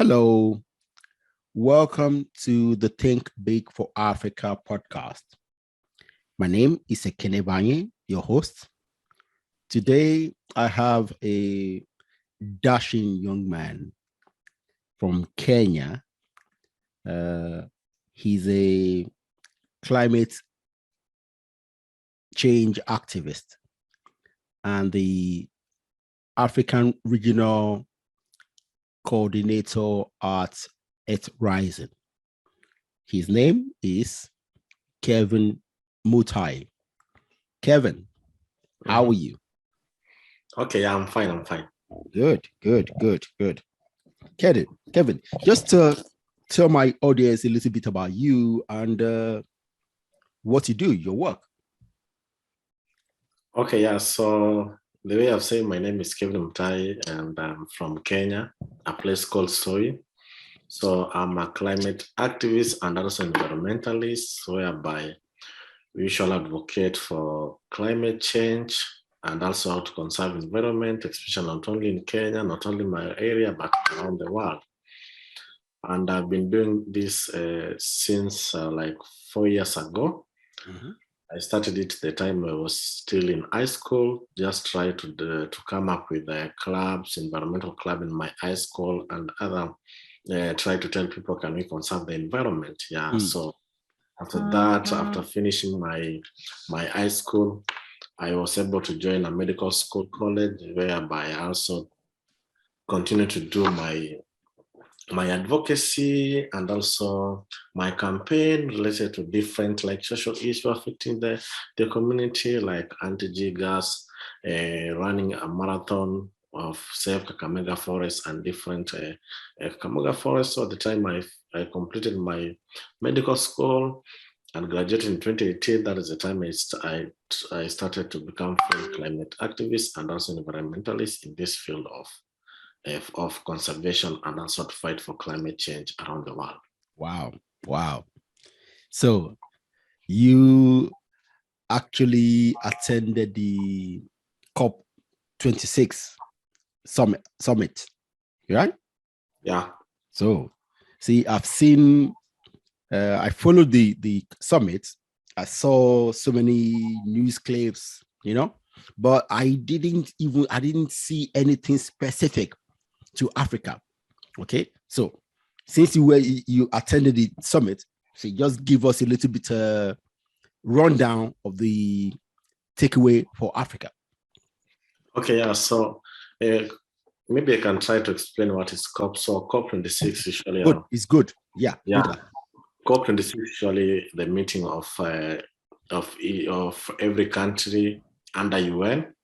Hello, welcome to the Think Big for Africa podcast. My name is Ekene Banye, your host. Today, I have a dashing young man from Kenya. He's a climate change activist and the African regional coordinator at Earth Rising. His name is Kevin Mtai. Kevin, how are you? Okay, I'm fine. Good. Kevin, just to tell my audience a little bit about you and what you do, your work. Okay, yeah. So the way I've said, my name is Kevin Mtai, and I'm from Kenya, a place called Soy. So I'm a climate activist and also environmentalist, whereby we usually advocate for climate change and also how to conserve environment, especially not only in Kenya, not only in my area, but around the world. And I've been doing this since like 4 years ago. Mm-hmm. I started it the time I was still in high school, just try to come up with clubs, environmental club in my high school and other, try to tell people, can we conserve the environment? Yeah, so after that, after finishing my high school, I was able to join a medical school college, whereby I also continue to do my advocacy and also my campaign related to different like social issues affecting the community, like anti-G gas, running a marathon of Save Kakamega Forest and different Kakamega Forest. So at the time I completed my medical school and graduated in 2018. That is the time I started to become full climate activist and also environmentalist in this field of conservation and also to fight for climate change around the world. Wow. So you actually attended the COP26 Summit, right? Yeah. So, see, I followed the summit. I saw so many news clips, but I didn't see anything specific to Africa. Okay, so since you attended the summit, so just give us a little bit rundown of the takeaway for Africa. Okay, yeah. So maybe I can try to explain what is COP. So COP26 usually good. It's good. Yeah. COP26 usually the meeting of every country under UN.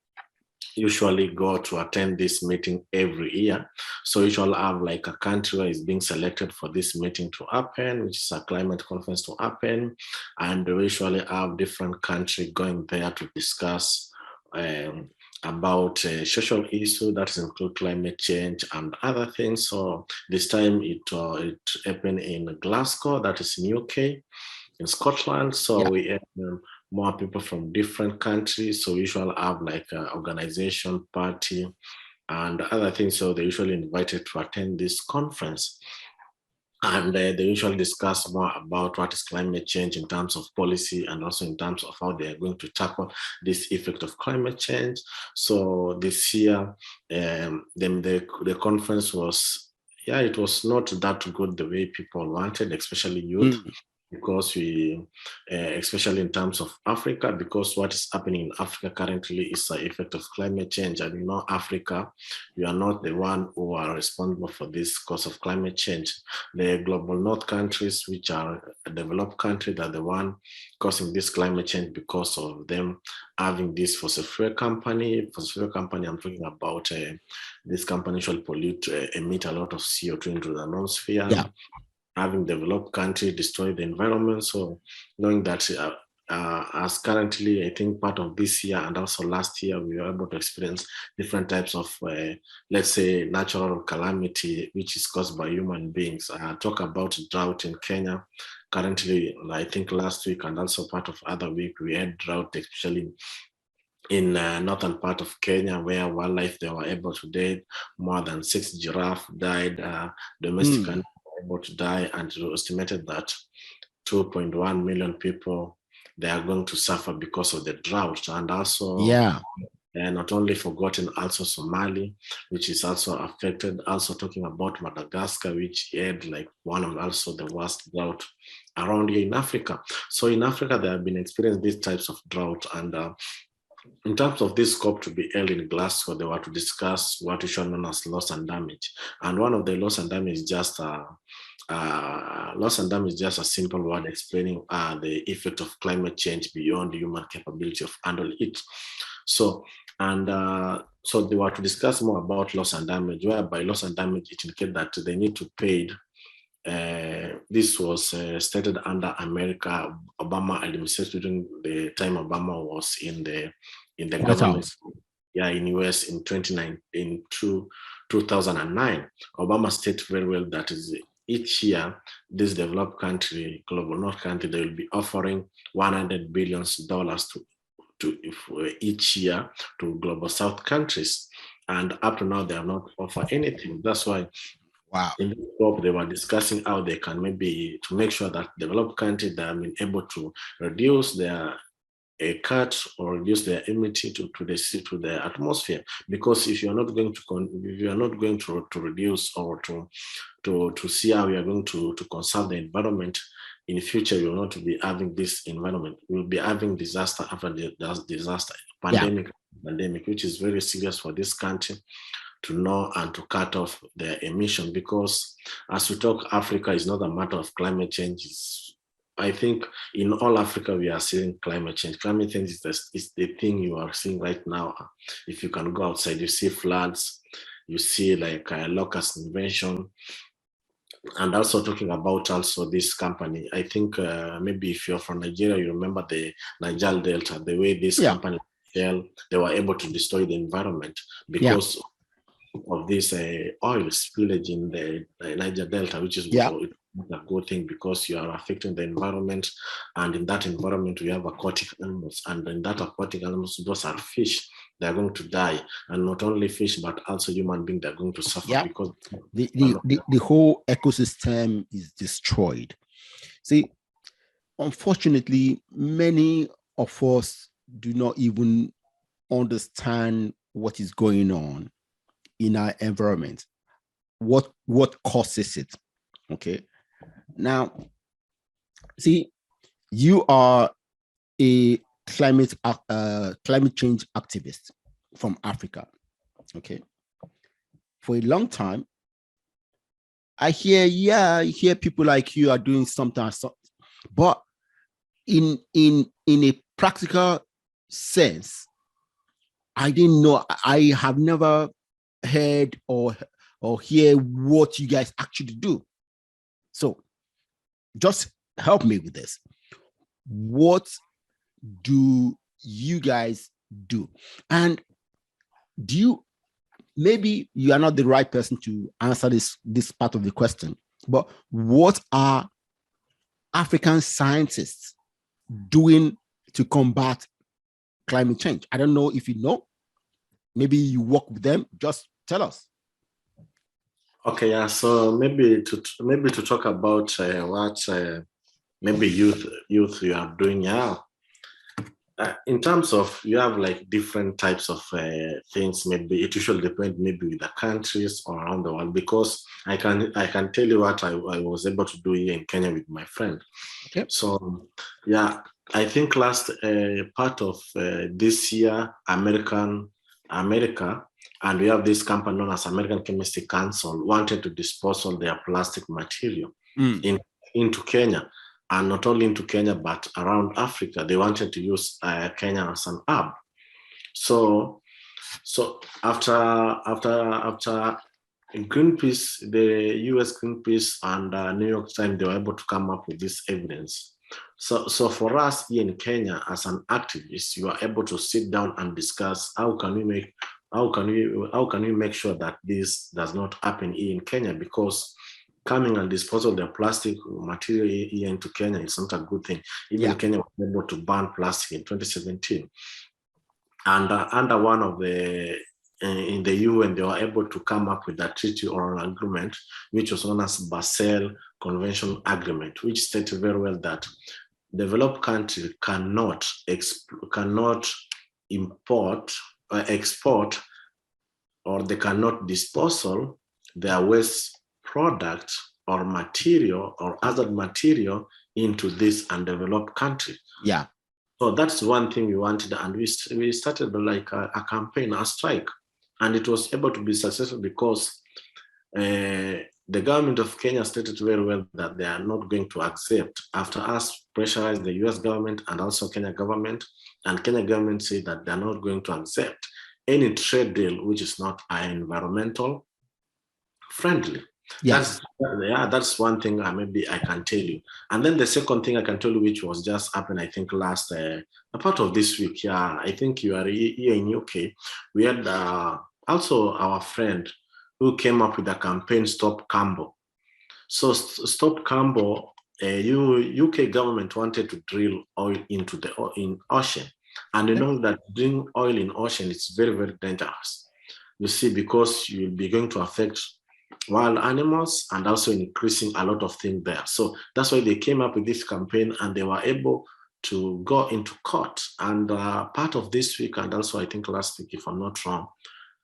Usually go to attend this meeting every year. So usually have like a country where is being selected for this meeting to happen, which is a climate conference to happen. And we usually have different countries going there to discuss about social issues that include climate change and other things. So this time it happened in Glasgow, that is in UK, in Scotland. So we have more people from different countries. So we usually have like an organization, party, and other things. So they usually invited to attend this conference. And they usually discuss more about what is climate change in terms of policy and also in terms of how they are going to tackle this effect of climate change. So this year, the conference was, it was not that good the way people wanted, especially youth. Because we, especially in terms of Africa, because what is happening in Africa currently is the effect of climate change. And Africa, we are not the one who are responsible for this cause of climate change. The global north countries, which are developed countries, are the one causing this climate change because of them having this fossil fuel company. Fossil fuel company, I'm talking about this company shall pollute, emit a lot of CO2 into the atmosphere. Yeah. Having developed country destroy the environment. So knowing that as currently, I think part of this year and also last year, we were able to experience different types of, let's say, natural calamity, which is caused by human beings. Talk about drought in Kenya. Currently, I think last week and also part of other week, we had drought, especially in northern part of Kenya, where wildlife they were able to die. More than 6 giraffe died. Domestic animals were able to die, and it was estimated that 2.1 million people they are going to suffer because of the drought. And also not only forgotten, also Somali, which is also affected. Also talking about Madagascar, which had like one of also the worst drought around here in Africa. So in Africa, they have been experiencing these types of drought. And in terms of this COP to be held in Glasgow, they were to discuss what is known as loss and damage. And one of the loss and damage is just loss and damage is just a simple word explaining the effect of climate change beyond human capability of handling it. So they were to discuss more about loss and damage, whereby loss and damage it indicates that they need to pay. This was stated under America Obama administration during the time Obama was in the government. Yeah, in US in 2009, Obama stated very well that is each year this developed country, global north country, they will be offering $100 billion to each year to global south countries, and up to now they have not offered anything. That's why in this group they were discussing how they can maybe to make sure that developed countries that have been able to reduce their cut or reduce their emission to the atmosphere. Because if you are not going to reduce or to see how we are going to conserve the environment, in the future we will not be having this environment. We will be having disaster after disaster, pandemic, which is very serious for this country to know and to cut off their emission. Because as we talk, Africa is not a matter of climate change. I think in all Africa, we are seeing climate change. Climate change is the thing you are seeing right now. If you can go outside, you see floods, you see like locust invasion. And also talking about also this company, I think maybe if you're from Nigeria, you remember the Niger Delta, the way this company fell, they were able to destroy the environment because of this oil spillage in the Niger Delta, which is not a good thing because you are affecting the environment. And in that environment, we have aquatic animals. And in that aquatic animals, those are fish. They're going to die. And not only fish, but also human beings, they're going to suffer because the whole ecosystem is destroyed. See, unfortunately, many of us do not even understand what is going on in our environment, what causes it. Okay, now see, you are a climate change activist from Africa. Okay, for a long time I hear people like you are doing something, but in a practical sense, I didn't know. I have never heard or hear what you guys actually do. So just help me with this. What do you guys do? And do you, maybe you are not the right person to answer this part of the question, but what are African scientists doing to combat climate change? I don't know if you know. Maybe you work with them. Just tell us. Okay, yeah. So maybe to talk about what maybe youth you are doing. Yeah. In terms of, you have like different types of things. Maybe it usually depend maybe with the countries or around the world, because I can tell you what I was able to do here in Kenya with my friend. Okay. So yeah, I think last part of this year, America, and we have this company known as American Chemistry Council, wanted to dispose of their plastic material into Kenya. And not only into Kenya, but around Africa. They wanted to use Kenya as an hub. So after Greenpeace, the US Greenpeace and New York Times, they were able to come up with this evidence. So for us here in Kenya, as an activist, you are able to sit down and discuss how can we make sure that this does not happen here in Kenya, because coming and disposal of their plastic material here into Kenya is not a good thing. Even Kenya was able to ban plastic in 2017. And under one of the in the UN, they were able to come up with a treaty or an agreement, which was known as Basel Convention Agreement, which stated very well that developed countries cannot import or export, or they cannot disposal their waste product or material or other material into this undeveloped country. Yeah. So that's one thing we wanted, and we started like a campaign, a strike, and it was able to be successful because the government of Kenya stated very well that they are not going to accept, after us pressurized the US government and also Kenya government, and Kenya government said that they're not going to accept any trade deal which is not environmental friendly. Yes. That's one thing maybe I can tell you. And then the second thing I can tell you, which was just happened, I think last a part of this week. Yeah, I think you are here in UK. We had also our friend who came up with a campaign, Stop Cambo. So Stop Cambo, UK government wanted to drill oil into the ocean, and you know that drilling oil in ocean is very, very dangerous. You see, because you'll be going to affect wild animals and also increasing a lot of things there. So that's why they came up with this campaign, and they were able to go into court. And part of this week, and also I think last week, if I'm not wrong,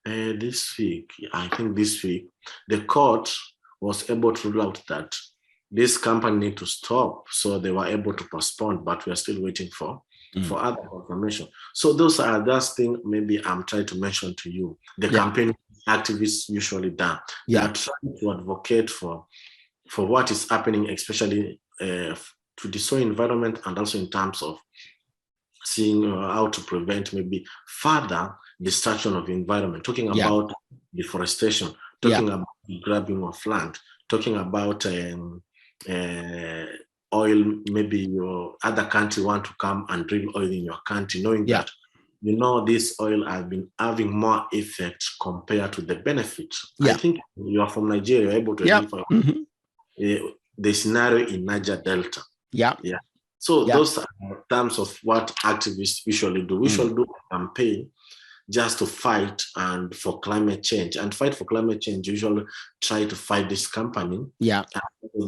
this week, the court was able to rule out that this company need to stop. So they were able to postpone, but we are still waiting for other confirmation. So those are those things maybe I'm trying to mention to you. The campaign activists usually done. They are trying to advocate for what is happening, especially to the soil environment, and also in terms of seeing how to prevent maybe further destruction of the environment, talking about deforestation, talking about grabbing of land, talking about oil, maybe your other country want to come and drill oil in your country, knowing that, you know, this oil has been having more effect compared to the benefit. I think you are from Nigeria, you're able to identify the scenario in Niger Delta. So those are terms of what activists usually do. We usually do a campaign just to fight and for climate change. And fight for climate change, usually try to fight this company,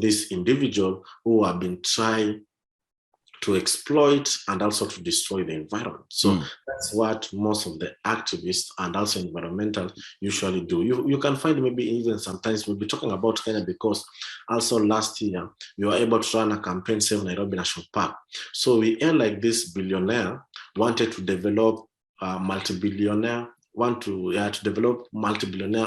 this individual who have been trying to exploit and also to destroy the environment. So that's what most of the activists and also environmentalists usually do. You can find maybe even sometimes we'll be talking about Kenya, because also last year we were able to run a campaign, Save Nairobi National Park. So we heard like this billionaire wanted to develop multi-billionaire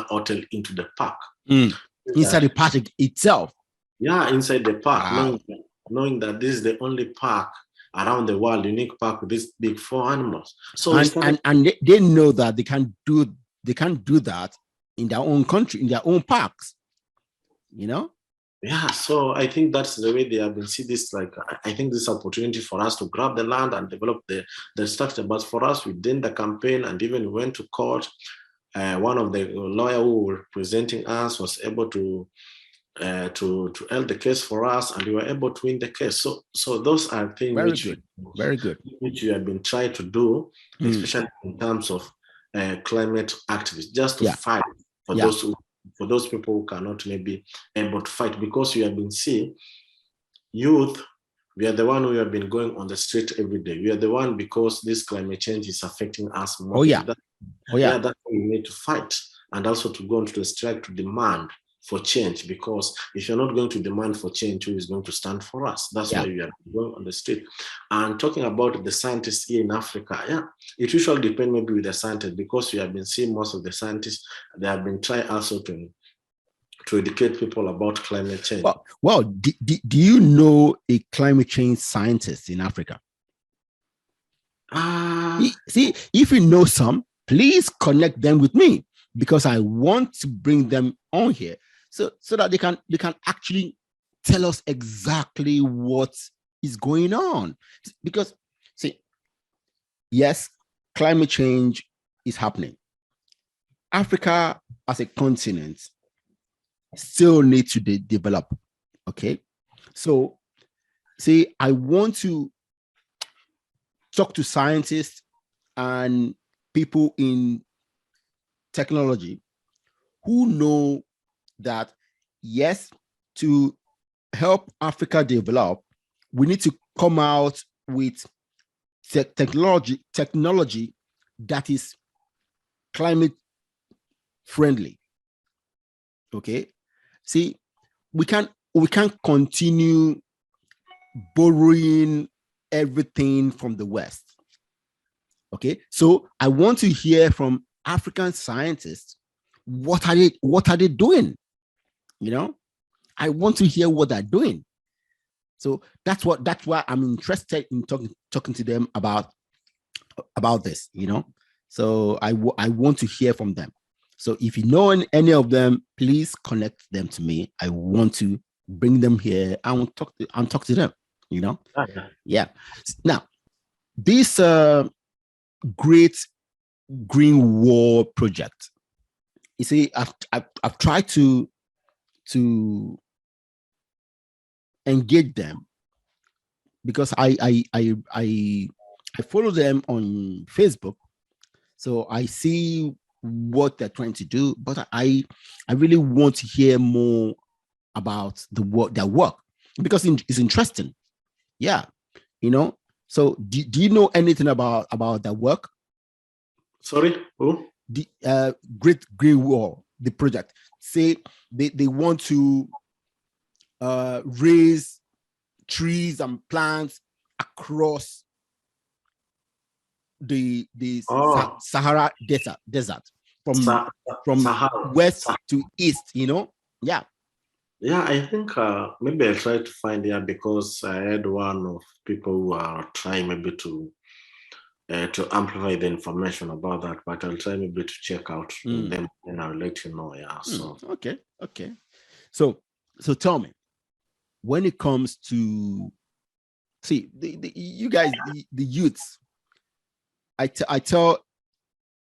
hotel into the park. Inside the park itself. Yeah, inside the park, knowing that this is the only park around the world, unique park with these big 4 animals. So and they know that they can't do that in their own country, in their own parks, you know? Yeah, so I think that's the way they have been see this, like, I think this opportunity for us to grab the land and develop the structure. But for us, we did the campaign and even went to court. One of the lawyers who were representing us was able to held the case for us, and we were able to win the case. So those are things very good, which we have been trying to do, especially in terms of climate activists, just to fight for those people who cannot maybe able to fight, because we have been seeing youth. We are the one who have been going on the street every day. We are the one, because this climate change is affecting us more. That's why we need to fight, and also to go into the strike to demand for change, because if you're not going to demand for change, who is going to stand for us? That's why we are going on the street. And talking about the scientists here in Africa, it usually depends maybe with the scientists, because we have been seeing most of the scientists, they have been trying also to educate people about climate change. Well, do you know a climate change scientist in Africa? See, if you know some, please connect them with me, because I want to bring them on here. So that they can actually tell us exactly what is going on. Because, see, yes, climate change is happening. Africa as a continent still needs to develop. Okay, so see, I want to talk to scientists and people in technology who know that, yes, to help Africa develop, we need to come out with technology that is climate friendly. Okay. See, we can't continue borrowing everything from the West. Okay. So I want to hear from African scientists, what are they doing? You know, I want to hear what they're doing. So that's why I'm interested in talking to them about this, you know. So I want to hear from them. So if you know any of them, please connect them to me. I want to bring them here. I want to talk to them, you know. Yeah. Now, this Great Green Wall project, you see, I've tried to engage them because I follow them on Facebook, so I see what they're trying to do, but I really want to hear more about their work, because it's interesting. Yeah, you know. So do you know anything about their work? Sorry, who? The Great Green Wall, the project. Say they want to raise trees and plants across the Sahara desert from Sahara. west to east, you know. Yeah, I think maybe I'll try to find because I had one of people who are trying maybe to amplify the information about that, but I'll try maybe to check out them and I'll let you know. Yeah. So okay. So tell me, when it comes to, see, you guys, the youths, I tell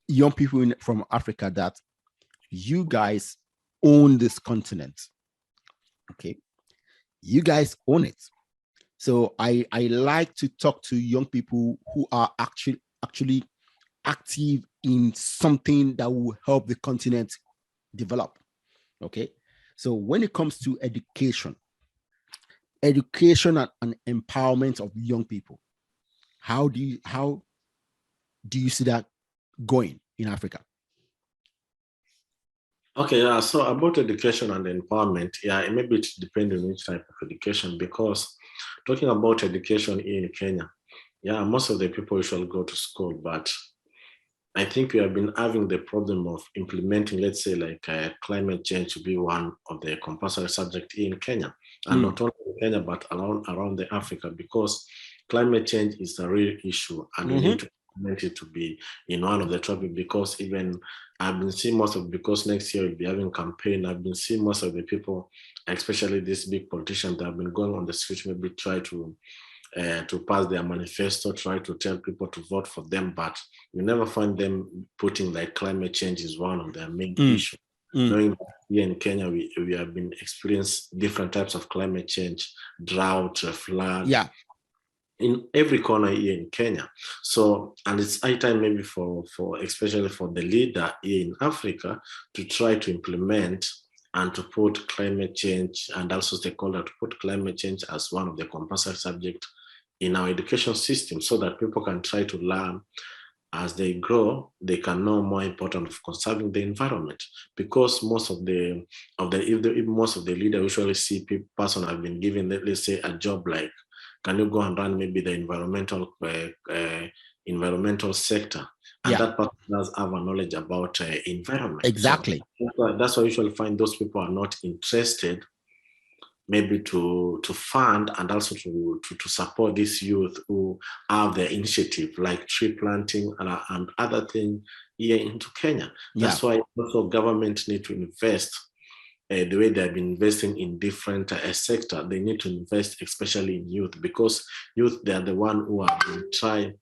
young people from Africa that you guys own this continent. Okay, you guys own it. So I like to talk to young people who are actually active in something that will help the continent develop. Okay, so when it comes to education and empowerment of young people, how do you see that going in Africa? okay, yeah. So about education and empowerment, maybe it depends on which type of education, because talking about education in Kenya, most of the people usually go to school, but I think we have been having the problem of implementing, let's say, like climate change to be one of the compulsory subjects in Kenya, and not only in Kenya, but around the Africa, because climate change is a real issue, and we need to implement it to be in one of the topics. Because even I've been seeing because next year we'll be having campaign. I've been seeing most of the people, especially these big politicians, that have been going on the street, maybe try to pass their manifesto, try to tell people to vote for them, but you never find them putting like climate change is one of their main issues. Knowing that here in Kenya, we have been experiencing different types of climate change, drought, flood, in every corner here in Kenya. So, and it's high time maybe for especially for the leader here in Africa to try to implement and to put climate change, and also stakeholder to put climate change as one of the compulsory subjects in our education system, so that people can try to learn as they grow. They can know more important of conserving the environment, because most of the leaders usually see person have been given, let's say, a job like, can you go and run maybe the environmental sector? And that person does have a knowledge about environment. Exactly. So that's why you usually find those people are not interested maybe to fund and also to support these youth who have their initiative like tree planting and other things here into Kenya. That's why also government need to invest the way they've been investing in different sectors. They need to invest especially in youth, because youth, they are the one who have been trying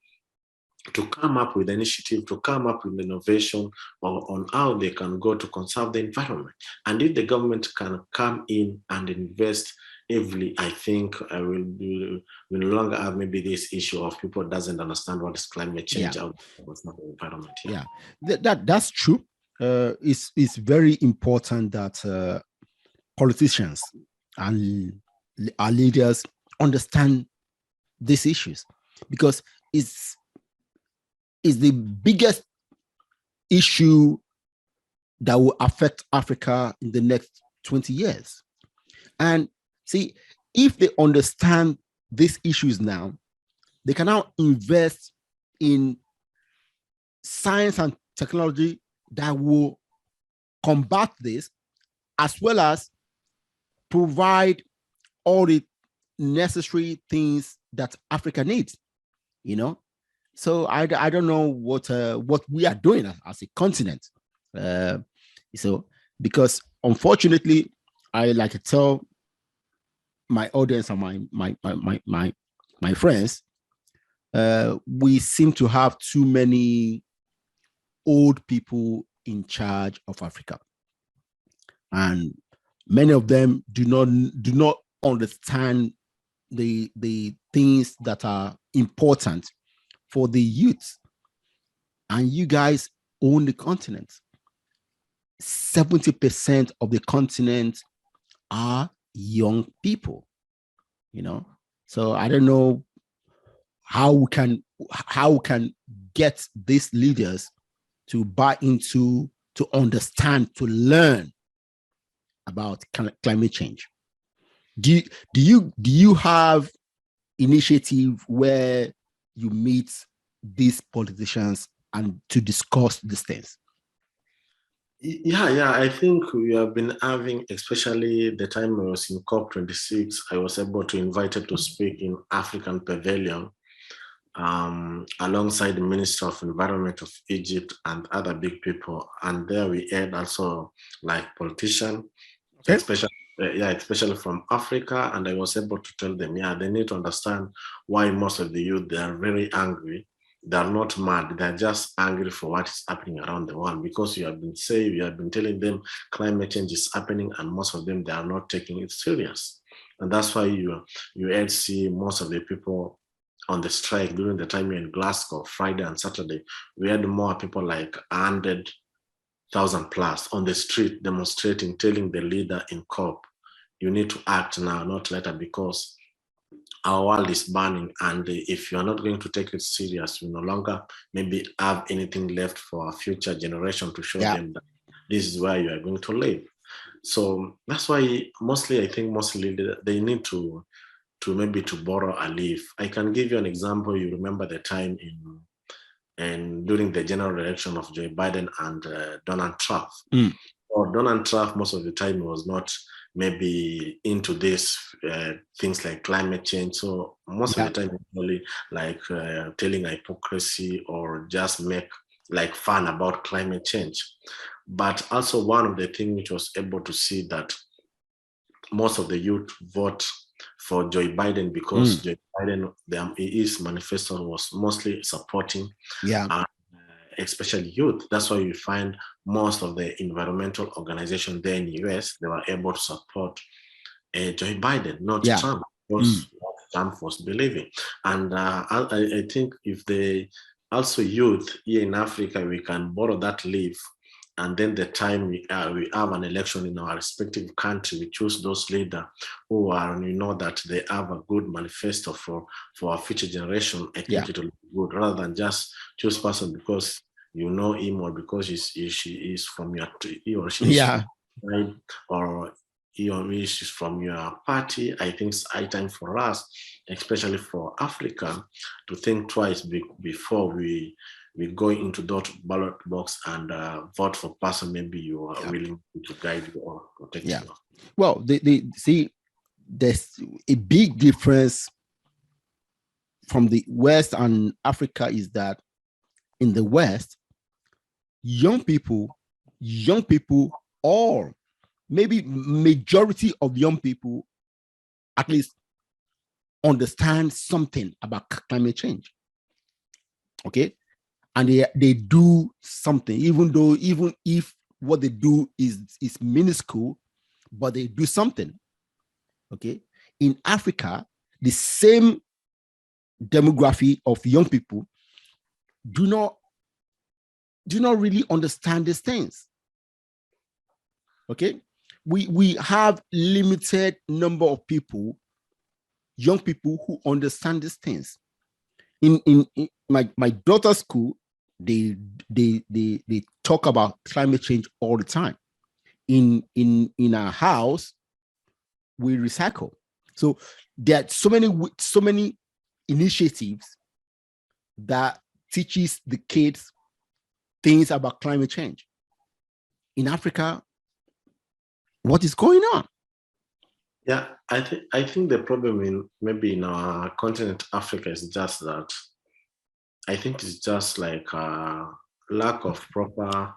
to come up with initiative, to come up with innovation on how they can go to conserve the environment. And if the government can come in and invest I think we no longer have maybe this issue of people doesn't understand what is climate change out what's not the environment. That's true. It's very important that politicians and our leaders understand these issues, because it's the biggest issue that will affect Africa in the next 20 years. And see, if they understand these issues now, they can now invest in science and technology that will combat this, as well as provide all the necessary things that Africa needs, So I don't know what we are doing as a continent. So because unfortunately, I like to tell my audience and my friends, we seem to have too many old people in charge of Africa, and many of them do not understand the things that are important for the youth. And you guys own the continent. 70% of the continent are young people, So I don't know how we can get these leaders to buy into, to understand, to learn about climate change. Do you have initiative where you meet these politicians and to discuss these things? Yeah. I think we have been having, especially the time I was in COP26, I was able to invite to speak in African Pavilion alongside the Minister of Environment of Egypt and other big people. And there we had also like politicians, especially from Africa. And I was able to tell them, they need to understand why most of the youth, they are very angry. They're not mad, they're just angry for what is happening around the world, because you have been telling them climate change is happening, and most of them, they are not taking it serious. And that's why you see most of the people on the strike during the time in Glasgow, Friday and Saturday. We had more people like 100,000 plus on the street demonstrating, telling the leader in COP, you need to act now, not later, because our world is burning, and if you are not going to take it serious, we no longer maybe have anything left for our future generation to show them that this is where you are going to live. So that's why mostly they need to maybe to borrow a leaf. I can give you an example. You remember the time during the general election of Joe Biden and Donald Trump. Or Donald Trump, most of the time, was not maybe into this things like climate change. So most of the time, only like telling hypocrisy or just make like fun about climate change. But also one of the things which was able to see that most of the youth vote for Joe Biden, because Joe Biden, his manifesto was mostly supporting especially youth. That's why you find most of the environmental organizations there in the US, they were able to support Joe Biden, not Trump, because what Trump was believing. And I think if they also youth here in Africa, we can borrow that leaf. And then the time we have an election in our respective country, we choose those leaders who are, that they have a good manifesto for our future generation. I think it will be good, rather than just choose person because you know him, or because she is from your, he or she is from, or he or she is from your party. I think it's high time for us, especially for Africa, to think twice before we go into that ballot box and vote for person maybe you are willing to guide you or protect you. Well, see, there's a big difference from the West and Africa is that in the West, young people, or maybe majority of young people at least understand something about climate change. Okay. And they do something, even if what they do is minuscule, but they do something. Okay. in Africa, the same demography of young people do not really understand these things. Okay, we have limited number of people, young people who understand these things. In my daughter's school, they talk about climate change all the time. In our house, we recycle. So there are so many initiatives that teaches the kids things about climate change. In Africa, what is going on? Yeah, I think the problem in our continent Africa is just that I think it's just like a lack of proper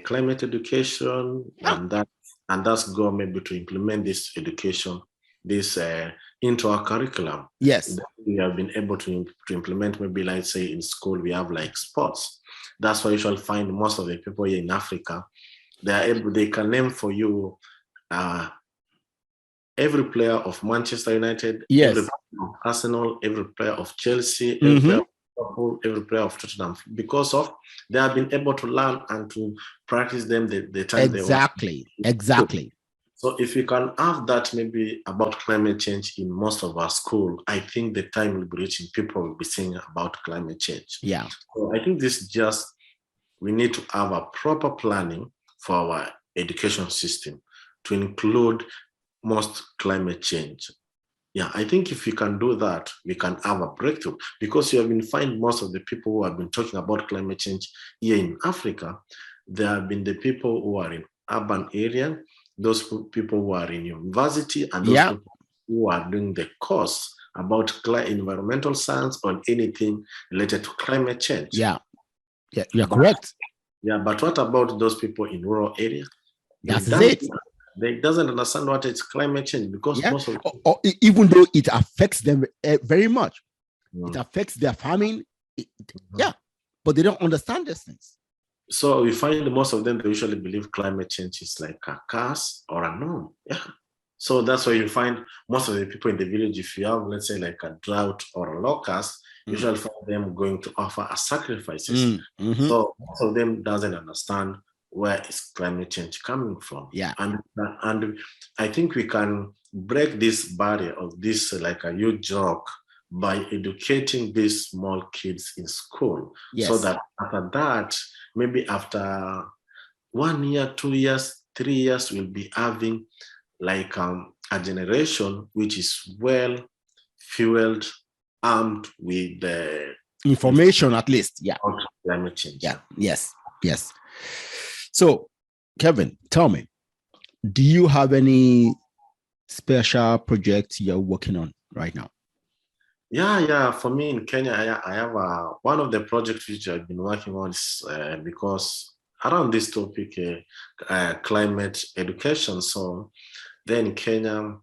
climate education, and that's go maybe to implement this education, this into our curriculum. Yes, we have been able to implement, maybe let's say in school we have like sports. That's why you shall find most of the people here in Africa, they can name for you every player of Manchester United, yes, every player of Arsenal, every player of Chelsea, every player of Liverpool, every player of Tottenham, because of they have been able to learn and to practice them the time exactly. So if we can have that maybe about climate change in most of our school, I think the time will be reaching, people will be saying about climate change. Yeah. So I think this just, we need to have a proper planning for our education system to include most climate change. Yeah, I think if we can do that, we can have a breakthrough, because you have been find most of the people who have been talking about climate change here in Africa, there have been the people who are in urban area, those people who are in university, and those people who are doing the course about environmental science or anything related to climate change. Yeah, you're correct. Yeah, but what about those people in rural area? That's it. They doesn't understand what is climate change, because most of even though it affects them very much, it affects their farming. But they don't understand these things. So we find most of them, they usually believe climate change is like a curse or a norm. Yeah. So that's why you find most of the people in the village, if you have, let's say, like a drought or a locust, you usually find them going to offer a sacrifices. So most of them doesn't understand where is climate change coming from. Yeah. And I think we can break this barrier of this like a huge joke by educating these small kids in school. Yes. So that after that, maybe after 1 year, 2 years, 3 years, we'll be having like a generation which is well fueled, armed with the information, at least. Yeah. Climate change. Yeah. Yes. So, Kevin, tell me, do you have any special projects you're working on right now? Yeah. For me in Kenya, I have one of the projects which I've been working on is because around this topic, climate education. So then in Kenya,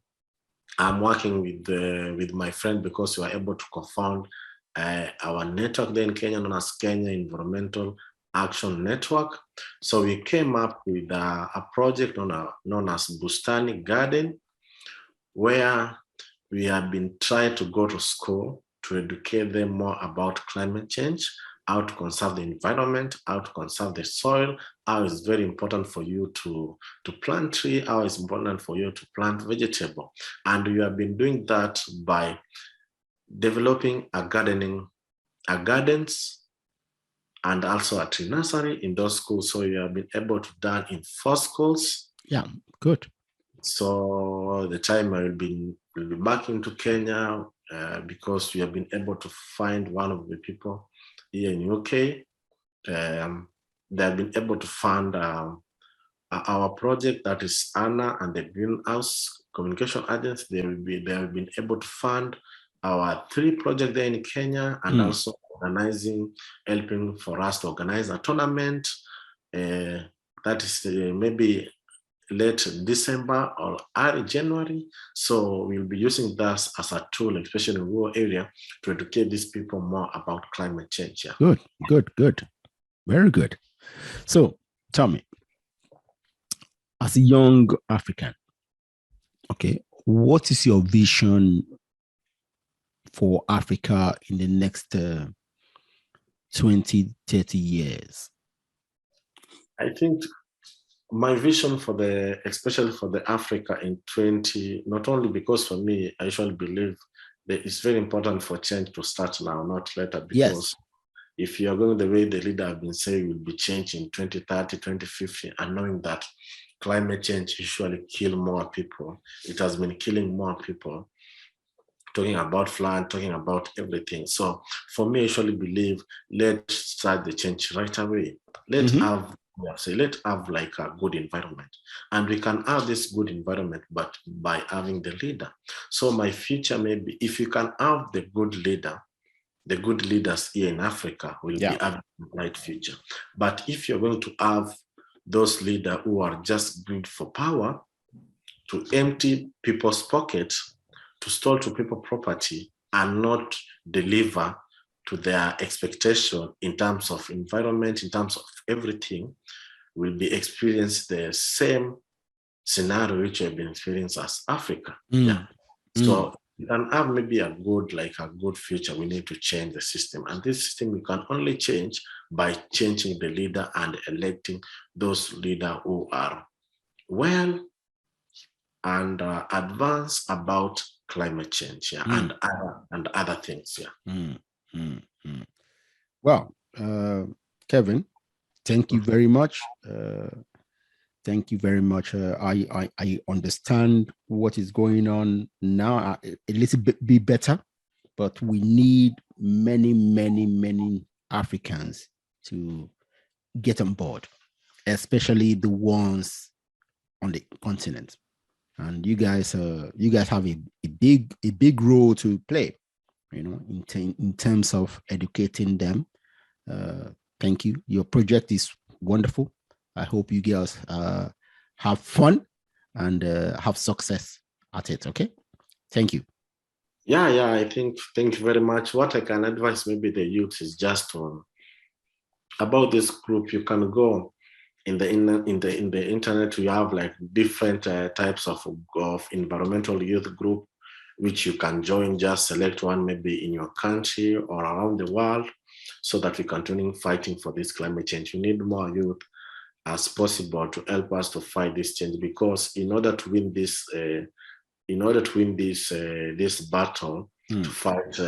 I'm working with my friend, because we are able to co-found our network there in Kenya, known as Kenya Environmental Action Network. So we came up with a project known as Bustani Garden, where we have been trying to go to school to educate them more about climate change, how to conserve the environment, how to conserve the soil, how it's very important for you to plant tree, how it's important for you to plant vegetable. And we have been doing that by developing gardens, and also a tree nursery in those schools. So you have been able to do in 4 schools. Yeah, good. So the time I will be back into Kenya, because we have been able to find one of the people here in UK. They have been able to fund our project, that is Anna and the Greenhouse Communication Agency. They have been able to fund our 3 projects there in Kenya, and also helping for us to organize a tournament that is maybe late December or early January. So we'll be using that as a tool, especially in rural area, to educate these people more about climate change. Yeah. Good. Very good. So tell me, as a young African, okay, what is your vision for Africa in the next 20, 30 years? I think my vision for especially for the Africa in 20, not only because for me, I usually believe that it's very important for change to start now, not later, because if you are going the way the leader have been saying will be changed in 2030, 2050, and knowing that climate change usually kill more people, it has been killing more people, talking about flood, talking about everything. So for me, I usually believe let's start the change right away. Let's have like a good environment. And we can have this good environment, but by having the leader. So my future maybe, if you can have the good leader, the good leaders here in Africa will be having a bright future. But if you're going to have those leaders who are just greed for power, to empty people's pockets, to steal to people property, and not deliver to their expectation in terms of environment, in terms of everything, will be experienced the same scenario which have been experienced as Africa. So you can have maybe a good future. We need to change the system. And this system we can only change by changing the leader and electing those leaders who are well and advanced about climate change and other things. Well, Kevin, thank you very much. Thank you very much. I understand what is going on now a little bit better, but we need many Africans to get on board, especially the ones on the continent. And you guys have a big role to play, in terms of educating them. Thank you. Your project is wonderful. I hope you girls have fun and have success at it. Okay. Thank you. Yeah. I think, thank you very much. What I can advise maybe the youth is just about this group. You can go in the internet. We have like different types of environmental youth group, which you can join. Just select one maybe in your country or around the world, so that we continue fighting for this climate change. We need more youth as possible to help us to fight this change, because in order to win this this battle, to fight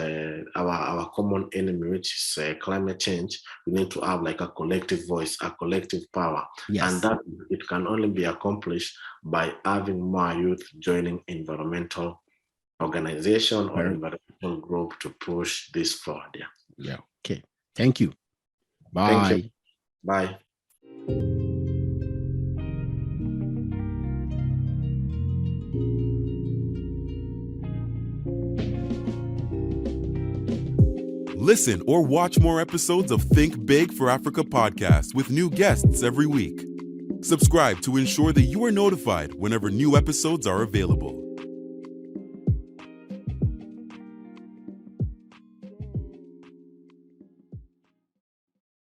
our common enemy, which is climate change, we need to have like a collective voice, a collective power. And that it can only be accomplished by having more youth joining environmental organization or environmental group to push this forward. Okay. Thank you. Bye. Thank you. Bye. Listen or watch more episodes of Think Big for Africa podcast with new guests every week. Subscribe to ensure that you are notified whenever new episodes are available.